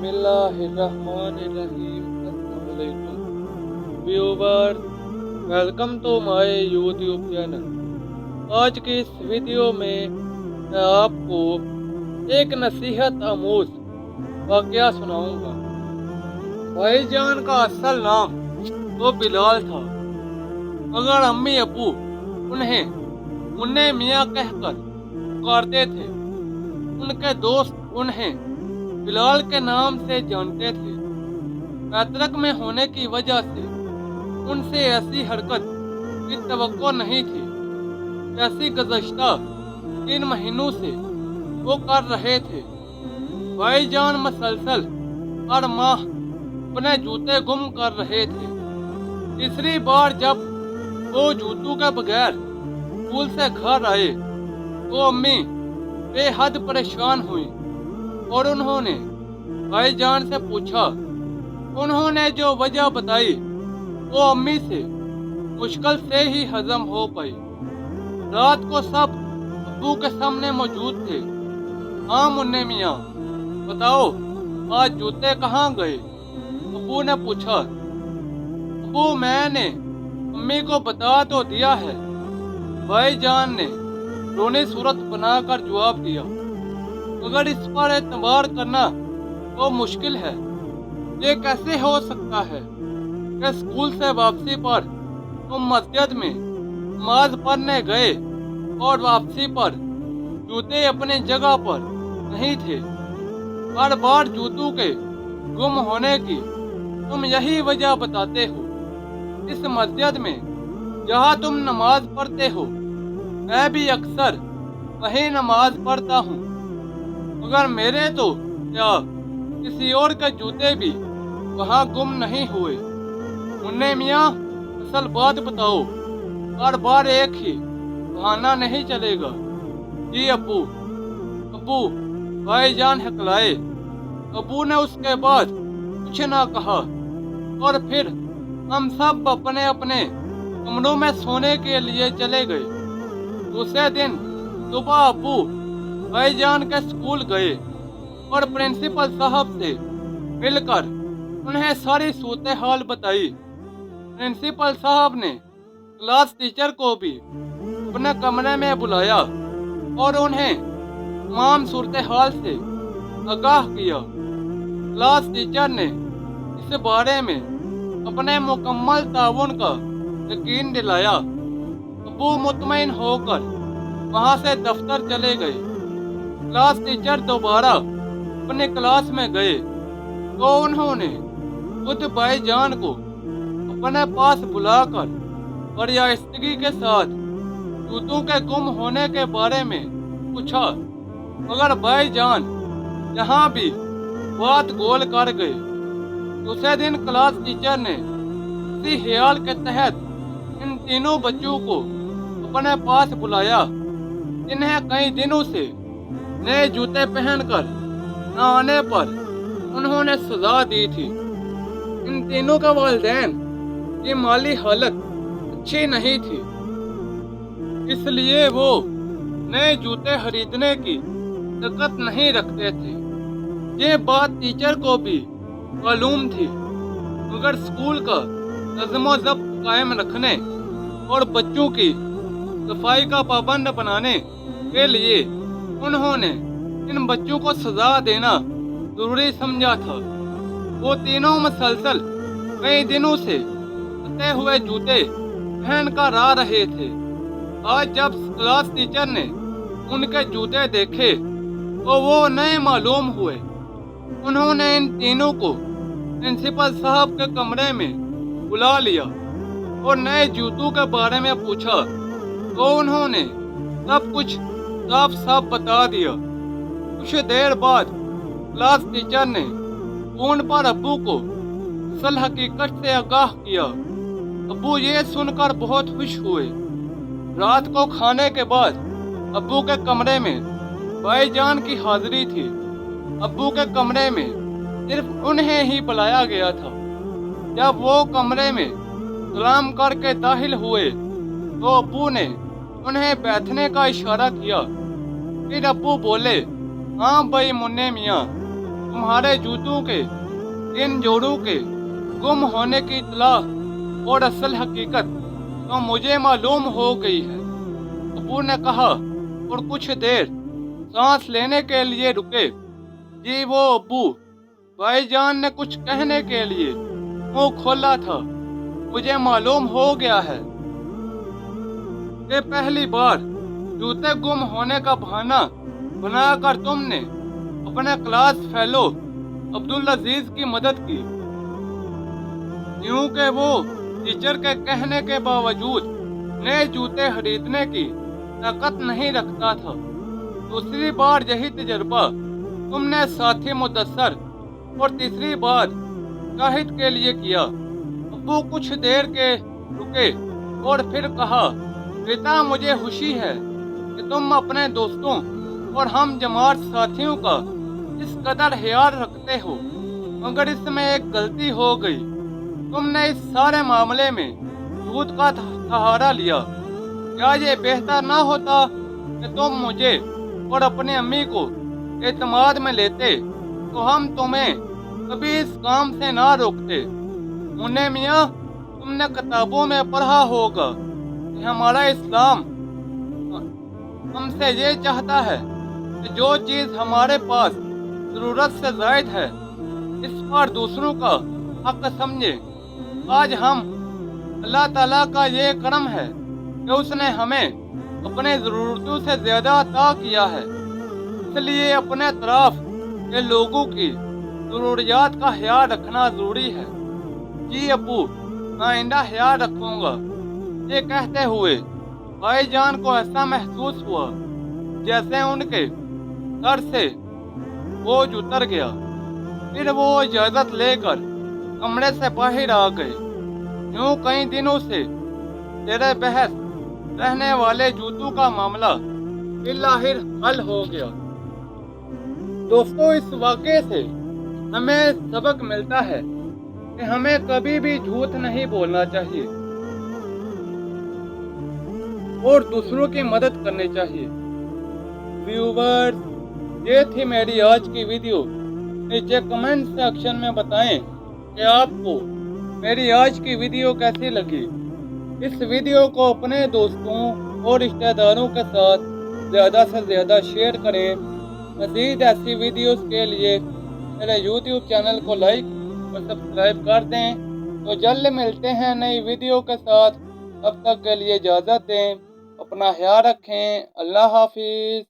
बिस्मिल्लाहिर्रहमानिर्रहीम। अस्सलाम वालेकुम viewers, welcome to my YouTube channel. आज की इस वीडियो में मैं आपको एक नसीहत आमूज वाकया सुनाऊंगा। भाईजान का असल नाम तो बिलाल था, मगर अम्मी अबू उन्हें मुन्ने मियाँ कहकर पुकारते थे। उनके दोस्त उन्हें बिलाल के नाम से जानते थे। पैतृक में होने की वजह से उनसे ऐसी हरकत की तवक्को नहीं थी जैसी गुज़श्ता 3 महीनों से वो कर रहे थे। भाईजान मसलसल हर माह अपने जूते गुम कर रहे थे। तीसरी बार जब वो जूतों के बगैर स्कूल से घर आए तो अम्मी बेहद परेशान हुई और उन्होंने भाईजान से पूछा। उन्होंने जो वजह बताई वो अम्मी से मुश्किल से ही हजम हो पाई। रात को सब अब्बू के सामने मौजूद थे। हाँ मुन्ने मियाँ, बताओ आज जूते कहाँ गए? अब्बू ने पूछा। अब्बू, मैंने अम्मी को बता तो दिया है, भाईजान ने रोनी सूरत बनाकर जवाब दिया। मगर इस पर एतबार करना तो मुश्किल है। ये कैसे हो सकता है कि स्कूल से वापसी पर तुम मस्जिद में नमाज पढ़ने गए और वापसी पर जूते अपनी जगह पर नहीं थे। हर बार जूतों के गुम होने की तुम यही वजह बताते हो। इस मस्जिद में जहाँ तुम नमाज पढ़ते हो मैं भी अक्सर वहीं नमाज पढ़ता हूँ, मगर मेरे तो क्या किसी और के जूते भी वहाँ गुम नहीं हुए। मुन्ने मियाँ, असल बात बताओ, हर बार एक ही बहाना नहीं चलेगा। जी अब्बू। अब्बू, भाईजान हकलाए। अब्बू ने उसके बाद कुछ ना कहा और फिर हम सब अपने अपने कमरों में सोने के लिए चले गए। दूसरे दिन सुबह अब्बू भाईजान के स्कूल गए और प्रिंसिपल साहब से मिलकर उन्हें सारी सूरत हाल बताई। प्रिंसिपल साहब ने क्लास टीचर को भी अपने कमरे में बुलाया और उन्हें तमाम सूरत हाल से आगाह किया। क्लास टीचर ने इस बारे में अपने मुकम्मल ताउन का यकीन दिलाया। अब्बू मुतमईन होकर वहां से दफ्तर चले गए। क्लास टीचर दोबारा अपने क्लास में गए तो उन्होंने खुद भाईजान को अपने पास बुलाकर बरियास्तगी के साथ जूतों के गुम होने के बारे में पूछा, मगर भाईजान यहाँ भी बात गोल कर गए। दूसरे दिन क्लास टीचर ने इसी ख्याल के तहत इन तीनों बच्चों को अपने पास बुलाया जिन्हें कई दिनों से नए जूते पहनकर न आने पर उन्होंने सजा दी थी। इन तीनों का वालिदैन की माली हालत अच्छी नहीं थी, इसलिए वो नए जूते खरीदने की ताकत नहीं रखते थे। ये बात टीचर को भी मालूम थी, मगर स्कूल का नज़्म ज़ब्त कायम रखने और बच्चों की सफाई का पाबंद बनाने के लिए उन्होंने इन बच्चों को सजा देना जरूरी समझा था। वो तीनों मसलसल कई दिनों से फटे हुए जूते पहन कर आ रहे थे। आज जब क्लास टीचर ने उनके जूते देखे तो वो नए मालूम हुए। उन्होंने इन तीनों को प्रिंसिपल साहब के कमरे में बुला लिया और नए जूतों के बारे में पूछा तो उन्होंने सब कुछ साफ साफ बता दिया। कुछ देर बाद क्लास टीचर ने फोन पर अब्बू को असल हकीकत से आगाह किया। अब्बू ये सुनकर बहुत खुश हुए। रात को खाने के बाद अब्बू के कमरे में भाईजान की हाजिरी थी। अब्बू के कमरे में सिर्फ उन्हें ही बुलाया गया था। जब वो कमरे में सलाम करके दाखिल हुए तो अब्बू ने उन्हें बैठने का इशारा किया। फिर अब्बू बोले, हाँ भाई मुन्ने मियाँ, तुम्हारे जूतों के इन जोड़ों के गुम होने की इत्तला और असल हकीकत तो मुझे मालूम हो गई है। अबू ने कहा और कुछ देर सांस लेने के लिए रुके। जी वो अब्बू, भाईजान ने कुछ कहने के लिए मुंह खोला था। मुझे मालूम हो गया है कि पहली बार जूते गुम होने का बहाना बनाकर तुमने अपने क्लास फेलो अब्दुल अजीज की मदद की, यूं कि वो टीचर के कहने के बावजूद नए जूते खरीदने की ताकत नहीं रखता था। दूसरी बार यही तजर्बा तुमने साथी मुदस्सर और तीसरी बार शाहिद के लिए किया। अब्बू कुछ देर के रुके और फिर कहा, पिता मुझे खुशी है कि तुम अपने दोस्तों और हम जमात साथियों का इस कदर ख्याल रखते हो, मगर इसमें एक गलती हो गई। तुमने इस सारे मामले में झूठ का सहारा लिया। क्या ये बेहतर ना होता कि तुम मुझे और अपनी अम्मी को एतमाद में लेते तो हम तुम्हें कभी इस काम से ना रोकते। मुन्ने मियाँ, तुमने किताबों में पढ़ा होगा कि हमारा इस्लाम हमसे ये चाहता है कि जो चीज़ हमारे पास ज़रूरत से ज़ायद है इस पर दूसरों का हक समझे। आज हम अल्लाह ताला का ये करम है कि उसने हमें अपने ज़रूरतों से ज़्यादा अता किया है, इसलिए अपने तरफ के लोगों की ज़रूरियात का ख्याल रखना ज़रूरी है। जी अब्बू, आइंदा ख्याल रखूँगा। ये कहते हुए भाईजान को ऐसा महसूस हुआ जैसे उनके सर से बोझ उतर गया। फिर वो इजाज़त लेकर कमरे से बाहर आ गए। यूं कई दिनों से तेरे बहस रहने वाले जूतों का मामला बिल्लाहिर हल हो गया। दोस्तों, इस वाक़े से हमें सबक मिलता है कि हमें कभी भी झूठ नहीं बोलना चाहिए और दूसरों की मदद करनी चाहिए। व्यूवर्स, ये थी मेरी आज की वीडियो। नीचे कमेंट सेक्शन में बताएं कि आपको मेरी आज की वीडियो कैसी लगी। इस वीडियो को अपने दोस्तों और रिश्तेदारों के साथ ज़्यादा से ज़्यादा शेयर करें। मज़ीद ऐसी वीडियोस के लिए मेरे यूट्यूब चैनल को लाइक और सब्सक्राइब कर दें। तो जल्द मिलते हैं नई वीडियो के साथ। तब तक के लिए इजाज़त दें। अपना ख्याल रखें। अल्लाह हाफिज़।